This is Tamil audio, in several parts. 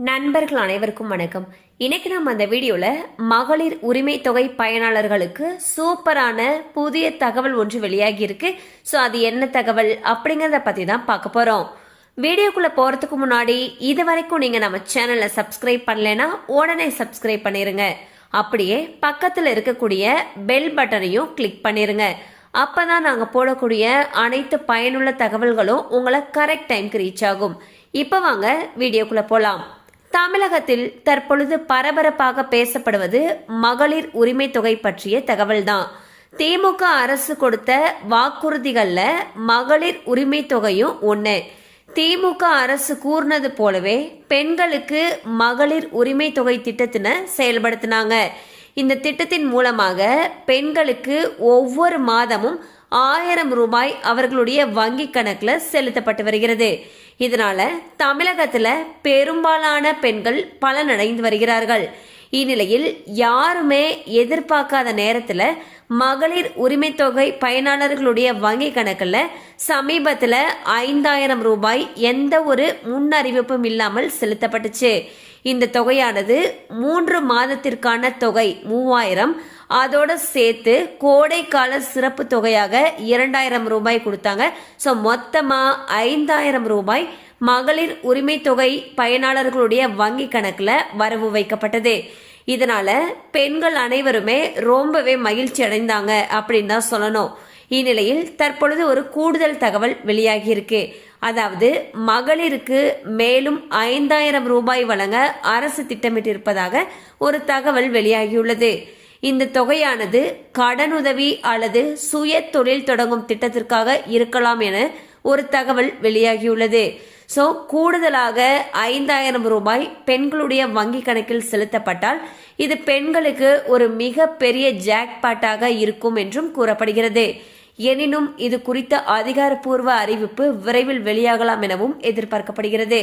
நண்பர்கள் அனைவருக்கும் வணக்கம். இன்னைக்கு நம்ம அந்த வீடியோல மகளிர் உரிமை தொகை பயனாளர்களுக்கு சூப்பரான புதிய தகவல் ஒன்று வெளியாகி இருக்கு. ஸோ அது என்ன தகவல் அப்படிங்கறத பத்தி தான் பார்க்க போறோம். வீடியோக்குள்ள போறதுக்கு முன்னாடி இது வரைக்கும் நீங்க நம்ம சேனலை சப்ஸ்கிரைப் பண்ணலைன்னா உடனே சப்ஸ்கிரைப் பண்ணிருங்க. அப்படியே பக்கத்துல இருக்கக்கூடிய பெல் பட்டனையும் கிளிக் பண்ணிருங்க. அப்பதான் நாங்க போடக்கூடிய அனைத்து பயனுள்ள தகவல்களும் உங்களை கரெக்ட் டைம்க்கு ரீச் ஆகும். இப்ப வாங்க வீடியோக்குள்ள போலாம். தமிழகத்தில் தற்பொழுது பரபரப்பாக பேசப்படுவது மகளிர் உரிமை தொகை பற்றிய தகவல்தான். திமுக அரசு கொடுத்த வாக்குறுதிகள்ல மகளிர் உரிமை தொகையும் ஒண்ணு. திமுக அரசு கூறினது போலவே பெண்களுக்கு மகளிர் உரிமை தொகை திட்டத்தினை செயல்படுத்தினாங்க. இந்த திட்டத்தின் மூலமாக பெண்களுக்கு ஒவ்வொரு மாதமும் 1000 ரூபாய் அவர்களுடைய வங்கி கணக்குல செலுத்தப்பட்டு வருகிறது. இதனால தமிழகத்துல பெரும்பாலான பெண்கள் பலனடைந்து வருகிறார்கள். இந்நிலையில் யாருமே எதிர்பார்க்காத நேரத்துல மகளிர் உரிமை தொகை பயனாளர்களுடைய வங்கி கணக்குல சமீபத்துல 5000 ரூபாய் எந்த ஒரு முன் அறிவிப்பும் இல்லாமல் செலுத்தப்பட்டுச்சு. இந்த தொகையானது 3 மாதத்திற்கான தொகை 3000, அதோட சேர்த்து கோடைக்கால சிறப்பு தொகையாக 2000 ரூபாய் கொடுத்தாங்க. ஸோ மொத்தமா 5000 ரூபாய் மகளிர் உரிமை தொகை பயனாளர்களுடைய வங்கி கணக்குல வரவு வைக்கப்பட்டது. இதனால பெண்கள் அனைவருமே ரொம்பவே மகிழ்ச்சி அடைந்தாங்க அப்படின்னு தான் சொல்லணும். இந்நிலையில் தற்பொழுது ஒரு கூடுதல் தகவல் வெளியாகி இருக்கு. அதாவது மகளிருக்கு மேலும் 5000 ரூபாய் வழங்க அரசு திட்டமிட்டிருப்பதாக ஒரு தகவல் வெளியாகியுள்ளது. இந்த தொகையானது கடனுதவி அல்லது சுய தொழில் தொடங்கும் திட்டத்திற்காக இருக்கலாம் என ஒரு தகவல் வெளியாகியுள்ளது. ஸோ கூடுதலாக 5000 ரூபாய் பெண்களுடைய வங்கி கணக்கில் செலுத்தப்பட்டால் இது பெண்களுக்கு ஒரு மிக பெரிய ஜாக்பாட்டாக இருக்கும் என்றும் கூறப்படுகிறது. எனினும் இது குறித்த அதிகாரப்பூர்வ அறிவிப்பு விரைவில் வெளியாகலாம் எனவும் எதிர்பார்க்கப்படுகிறது.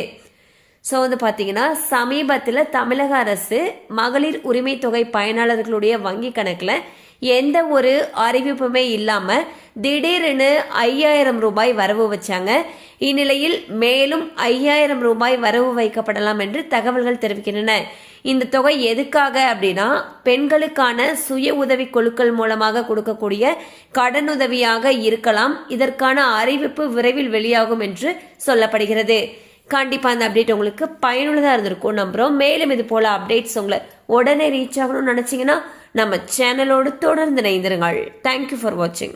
ஸோ பார்த்தீங்கன்னா சமீபத்தில் தமிழக அரசு மகளிர் உரிமை தொகை பயனாளர்களுடைய வங்கி கணக்கில் எந்த ஒரு அறிவிப்புமே இல்லாமல் திடீரென 5000 ரூபாய் வரவு வச்சாங்க. இந்நிலையில் மேலும் 5000 ரூபாய் வரவு வைக்கப்படலாம் என்று தகவல்கள் தெரிவிக்கின்றன. இந்த தொகை எதுக்காக அப்படின்னா பெண்களுக்கான சுய உதவி குழுக்கள் மூலமாக கொடுக்கக்கூடிய கடனுதவியாக இருக்கலாம். இதற்கான அறிவிப்பு விரைவில் வெளியாகும் என்று சொல்லப்படுகிறது. கண்டிப்பா அந்த அப்டேட் உங்களுக்கு பயனுள்ளதா இருந்திருக்கும் நம்புறோம். மேலும் இது போல அப்டேட்ஸ் உங்களை உடனே ரீச் ஆகணும்னு நினைச்சீங்கன்னா நம்ம சேனலோடு தொடர்ந்து இணைந்திருங்கள். தேங்க்யூ ஃபார் வாட்சிங்.